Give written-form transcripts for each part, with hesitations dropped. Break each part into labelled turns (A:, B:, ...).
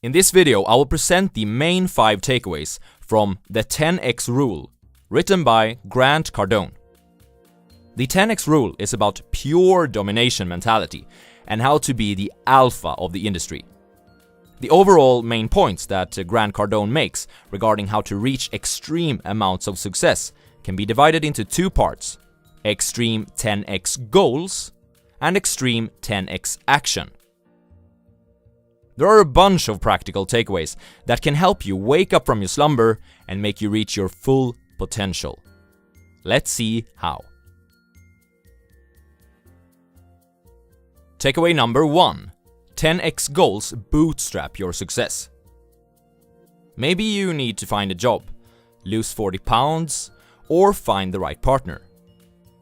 A: In this video, I will present the main 5 takeaways from the 10x rule, written by Grant Cardone. The 10x rule is about pure domination mentality and how to be the alpha of the industry. The overall main points that Grant Cardone makes regarding how to reach extreme amounts of success can be divided into 2 parts: extreme 10x goals and extreme 10x action. There are a bunch of practical takeaways that can help you wake up from your slumber and make you reach your full potential. Let's see how. Takeaway number 1. 10x goals bootstrap your success. Maybe you need to find a job, lose 40 pounds, or find the right partner.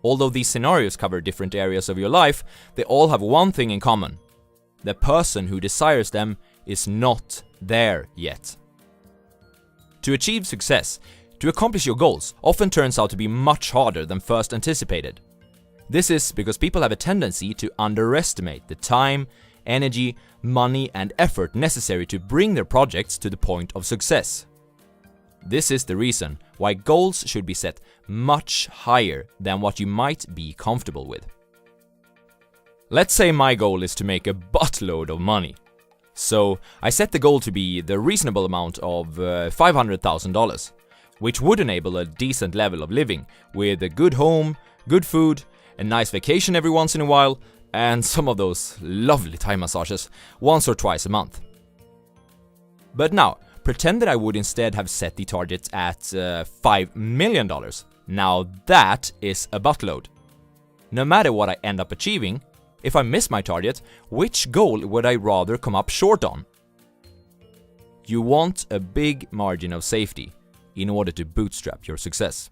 A: Although these scenarios cover different areas of your life, they all have one thing in common. The person who desires them is not there yet. To achieve success, to accomplish your goals, often turns out to be much harder than first anticipated. This is because people have a tendency to underestimate the time, energy, money, and effort necessary to bring their projects to the point of success. This is the reason why goals should be set much higher than what you might be comfortable with. Let's say my goal is to make a buttload of money. So I set the goal to be the reasonable amount of $500,000, which would enable a decent level of living with a good home, good food, a nice vacation every once in a while, and some of those lovely Thai massages once or twice a month. But now, pretend that I would instead have set the target at $5 million. Now that is a buttload. No matter what I end up achieving, if I miss my target, which goal would I rather come up short on? You want a big margin of safety in order to bootstrap your success.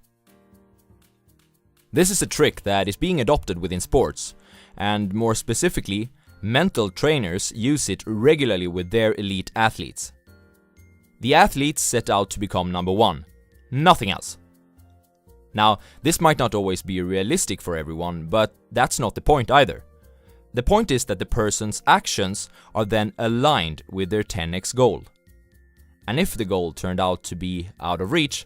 A: This is a trick that is being adopted within sports, and more specifically, mental trainers use it regularly with their elite athletes. The athletes set out to become number 1, nothing else. Now, this might not always be realistic for everyone, but that's not the point either. The point is that the person's actions are then aligned with their 10x goal. And if the goal turned out to be out of reach,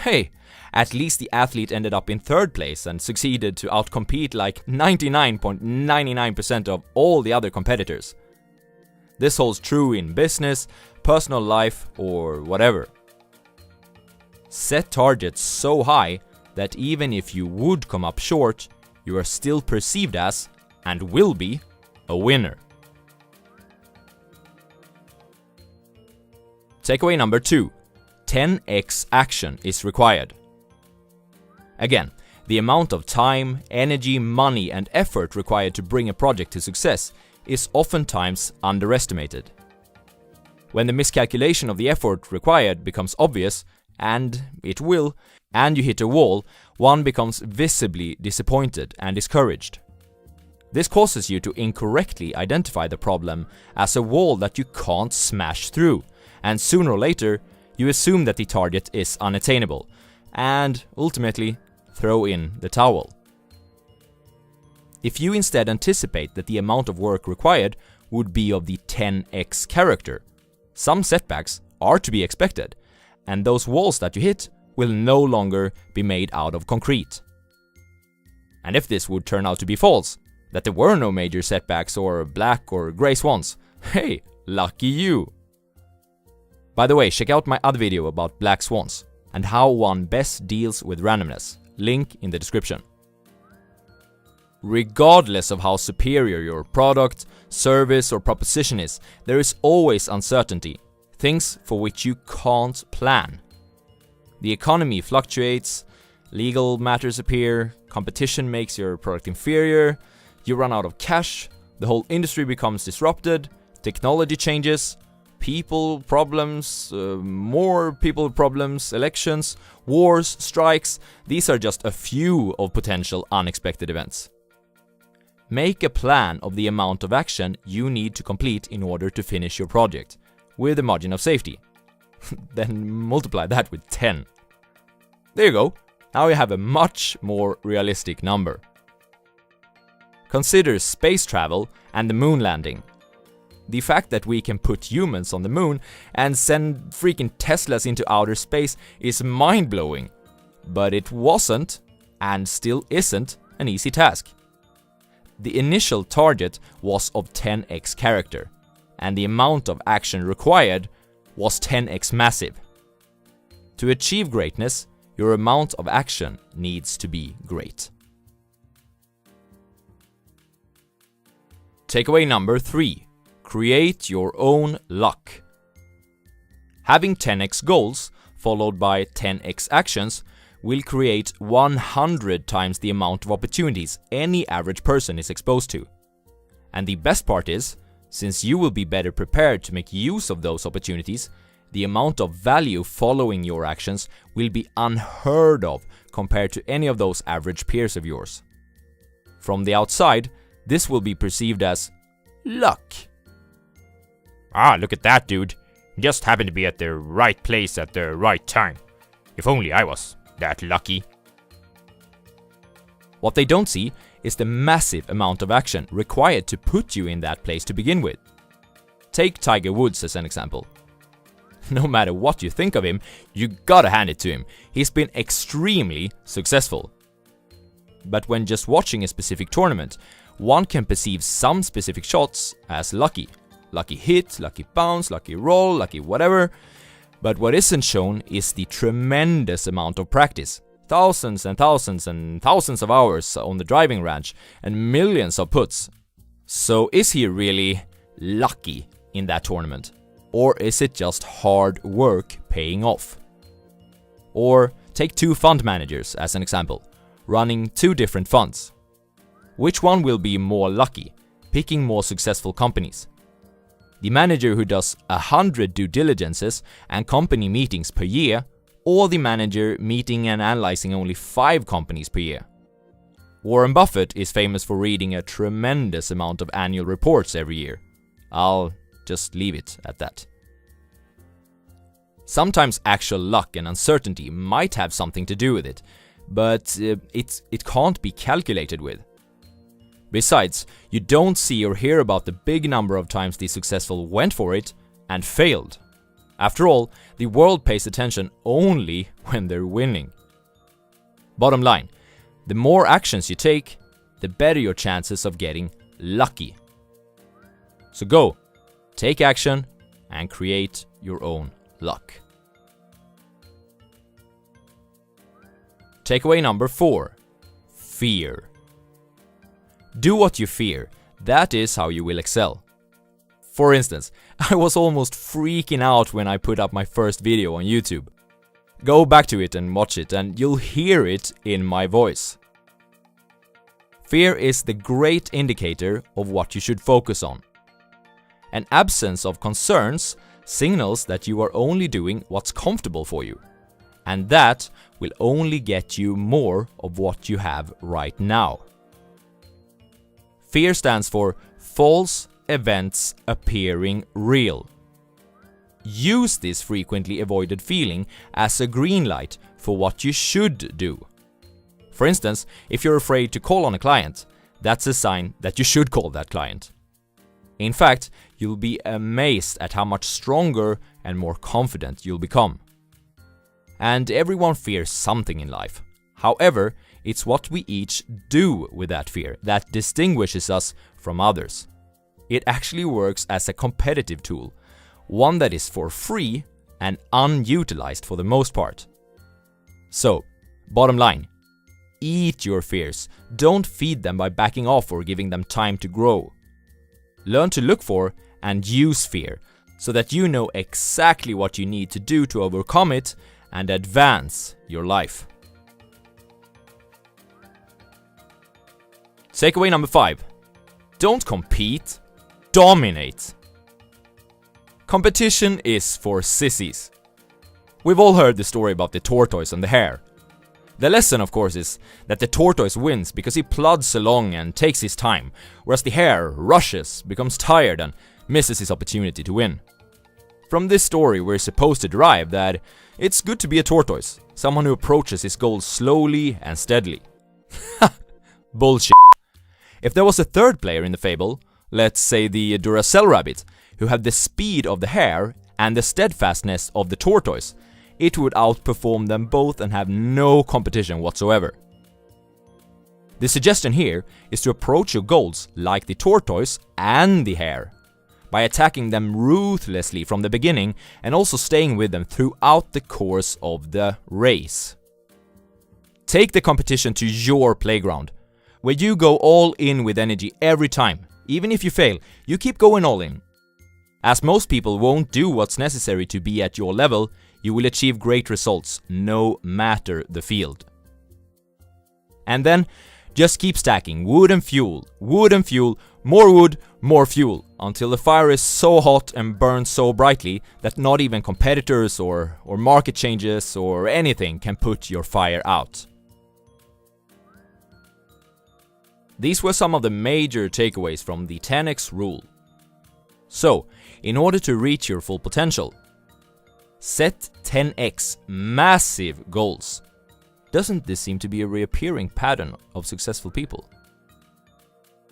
A: hey, at least the athlete ended up in 3rd place and succeeded to outcompete like 99.99% of all the other competitors. This holds true in business, personal life, or whatever. Set targets so high that even if you would come up short, you are still perceived as, and will be, a winner. Takeaway number 2. 10x action is required. Again, the amount of time, energy, money, and effort required to bring a project to success is oftentimes underestimated. When the miscalculation of the effort required becomes obvious, and it will, and you hit a wall, one becomes visibly disappointed and discouraged. This causes you to incorrectly identify the problem as a wall that you can't smash through, and sooner or later, you assume that the target is unattainable, and ultimately, throw in the towel. If you instead anticipate that the amount of work required would be of the 10x character, some setbacks are to be expected, and those walls that you hit will no longer be made out of concrete. And if this would turn out to be false, that there were no major setbacks or black or grey swans, hey, lucky you! By the way, check out my other video about black swans and how one best deals with randomness, link in the description. Regardless of how superior your product, service, or proposition is, there is always uncertainty, things for which you can't plan. The economy fluctuates, legal matters appear, competition makes your product inferior, you run out of cash, the whole industry becomes disrupted, technology changes, people problems, more people problems, elections, wars, strikes. These are just a few of potential unexpected events. Make a plan of the amount of action you need to complete in order to finish your project, with a margin of safety. Then multiply that with 10. There you go. Now you have a much more realistic number. Consider space travel and the moon landing. The fact that we can put humans on the moon and send freaking Teslas into outer space is mind-blowing. But it wasn't, and still isn't, an easy task. The initial target was of 10x character, and the amount of action required was 10x massive. To achieve greatness, your amount of action needs to be great. Takeaway number 3. Create your own luck. Having 10x goals, followed by 10x actions, will create 100 times the amount of opportunities any average person is exposed to. And the best part is, since you will be better prepared to make use of those opportunities, the amount of value following your actions will be unheard of compared to any of those average peers of yours. From the outside, this will be perceived as luck.
B: Ah, look at that dude. Just happened to be at the right place at the right time. If only I was that lucky.
A: What they don't see is the massive amount of action required to put you in that place to begin with. Take Tiger Woods as an example. No matter what you think of him, you gotta hand it to him. He's been extremely successful. But when just watching a specific tournament, one can perceive some specific shots as lucky. Lucky hit, lucky bounce, lucky roll, lucky whatever. But what isn't shown is the tremendous amount of practice. Thousands and thousands and thousands of hours on the driving range and millions of puts. So is he really lucky in that tournament? Or is it just hard work paying off? Or take 2 fund managers as an example, running 2 different funds. Which one will be more lucky, picking more successful companies? The manager who does 100 due diligences and company meetings per year, or the manager meeting and analyzing only 5 companies per year? Warren Buffett is famous for reading a tremendous amount of annual reports every year. I'll just leave it at that. Sometimes actual luck and uncertainty might have something to do with it, but it can't be calculated with. Besides, you don't see or hear about the big number of times the successful went for it and failed. After all, the world pays attention only when they're winning. Bottom line, the more actions you take, the better your chances of getting lucky. So go, take action, and create your own luck. Takeaway number 4. Fear. Do what you fear. That is how you will excel. For instance, I was almost freaking out when I put up my first video on YouTube. Go back to it and watch it, and you'll hear it in my voice. Fear is the great indicator of what you should focus on. An absence of concerns signals that you are only doing what's comfortable for you, and that will only get you more of what you have right now. Fear stands for false events appearing real. Use this frequently avoided feeling as a green light for what you should do. For instance, if you're afraid to call on a client, that's a sign that you should call that client. In fact, you'll be amazed at how much stronger and more confident you'll become. And everyone fears something in life. However, it's what we each do with that fear that distinguishes us from others. It actually works as a competitive tool, one that is for free and unutilized for the most part. So, bottom line, eat your fears. Don't feed them by backing off or giving them time to grow. Learn to look for and use fear so that you know exactly what you need to do to overcome it and advance your life. Takeaway number 5. Don't compete, dominate. Competition is for sissies. We've all heard the story about the tortoise and the hare. The lesson, of course, is that the tortoise wins because he plods along and takes his time, whereas the hare rushes, becomes tired, and misses his opportunity to win. From this story, we're supposed to derive that it's good to be a tortoise, someone who approaches his goals slowly and steadily. Bullshit. If there was a third player in the fable, let's say the Duracell rabbit, who have the speed of the hare and the steadfastness of the tortoise, it would outperform them both and have no competition whatsoever. The suggestion here is to approach your goals like the tortoise and the hare, by attacking them ruthlessly from the beginning and also staying with them throughout the course of the race. Take the competition to your playground, where you go all in with energy every time. Even if you fail, you keep going all in. As most people won't do what's necessary to be at your level, you will achieve great results no matter the field. And then, just keep stacking wood and fuel, more wood, more fuel, until the fire is so hot and burns so brightly that not even competitors or market changes or anything can put your fire out. These were some of the major takeaways from the 10x rule. So, in order to reach your full potential, set 10x massive goals. Doesn't this seem to be a reappearing pattern of successful people?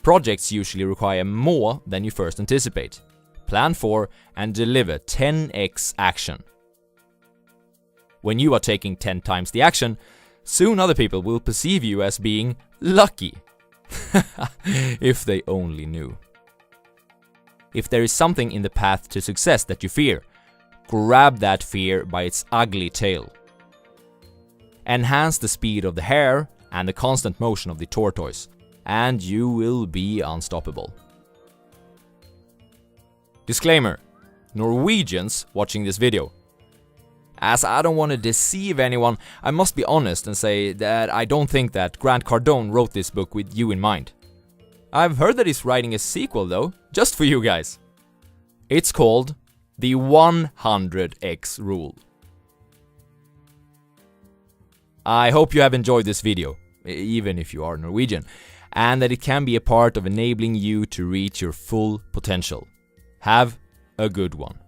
A: Projects usually require more than you first anticipate. Plan for and deliver 10x action. When you are taking 10 times the action, soon other people will perceive you as being lucky. If they only knew. If there is something in the path to success that you fear, grab that fear by its ugly tail. Enhance the speed of the hare and the constant motion of the tortoise, and you will be unstoppable. Disclaimer: Norwegians watching this video. As I don't want to deceive anyone, I must be honest and say that I don't think that Grant Cardone wrote this book with you in mind. I've heard that he's writing a sequel though, just for you guys. It's called The 100x Rule. I hope you have enjoyed this video, even if you are Norwegian, and that it can be a part of enabling you to reach your full potential. Have a good one.